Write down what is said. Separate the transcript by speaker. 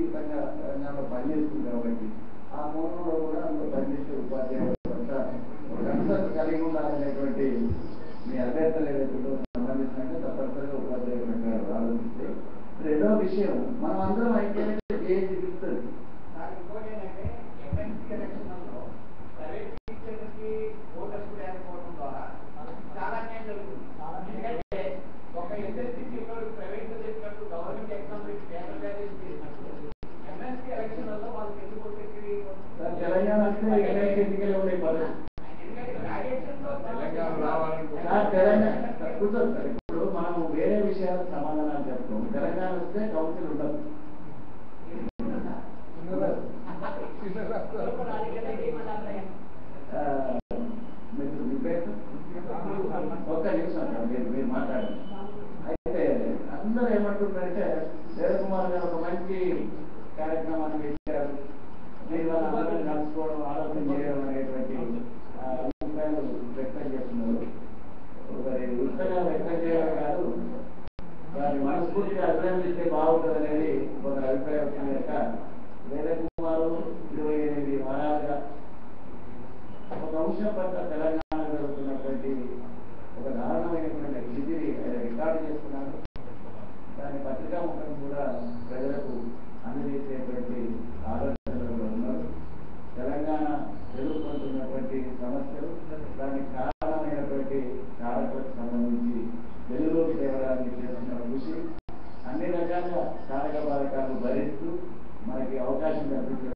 Speaker 1: విధంగా తెలంగాణలో పనిచేస్తుంది కాబట్టి ఆ కోణంలో కూడా అందులో పనిచేసే ఉపాధ్యాయుల పట్ల కన్సర్న్ కలిగి ఉండాలనేటువంటి మీ అభ్యర్థులు ఏదైతే సంబంధించినట్టు తప్పనిసరిగా ఉపాధ్యాయుల పట్ల ఆలోచిస్తే రెండో విషయం మనం అందరం ఐక్యమైతే ఏది తిరుగుతుంది.
Speaker 2: ఇంకోటి ఏంటంటే ఎమ్మెల్సీ ఎలక్షన్లలో ప్రైవేట్ టీచర్లకి ఓటర్స్ లేకపోవడం ద్వారా చాలా న్యాయం జరుగుతుంది. ఎందుకంటే ఒక ఎస్ఎస్సీ పిల్లలు ప్రైవేట్ లో చేసినట్టు గవర్నమెంట్ ఎగ్జామ్ పెట్టి పేపర్ బ్యారేజ్ చేసినట్టు ఎమ్మెల్సీ ఎలక్షన్లలో వాళ్ళకి ఎందుకు
Speaker 1: తెలంగాణ వస్తే ఎమ్మెల్సీ ఎన్నికలు ఉండే పద్ధతి తెలంగాణ కూర్చోండి సార్. ఇప్పుడు మనం వేరే విషయాలకు సమాధానాలు చెప్తాం. తెలంగాణ వస్తే కౌన్సిల్ ఉండదు. ఒక్క నిమిషం మీరు మాట్లాడండి. అయితే అందరూ ఏమంటున్నారంటే దేవకుమార్ గారు ఒక మంచి కార్యక్రమాన్ని పెట్టారు, దీని వల్ల అందరూ కలుసుకోవడం ఆలోచన చేయడం అనేటువంటి అభిప్రాయాలు వ్యక్తం చేస్తున్నారు. మరి ఉత్తగా వ్యక్తం చేయడం కాదు, దాన్ని మనస్ఫూర్తిగా అభినందిస్తే బాగుంటుంది అనేది ఒక అభిప్రాయం వచ్చింది కనుక దేవకుమారు 28 వారాలుగా ఒక అంశం పట్ల తెలంగాణ జరుగుతున్నటువంటి ఒక దారుణమైనటువంటి స్థితిని రికార్డు చేస్తున్నారు. దాని పత్రికా ముఖం కూడా ప్రజలకు అందజేసేటువంటి ఆలోచనలు ఉన్నారు. తెలంగాణ ఎదుర్కొంటున్నటువంటి సమస్యలు, దానికి కారణమైనటువంటి కారకులకు సంబంధించి వెలుగులోకి తేవడానికి చేస్తున్న కృషి, అన్ని రకాల కారక బాధకాలు భరిస్తూ మనకి అవకాశం కల్పించడం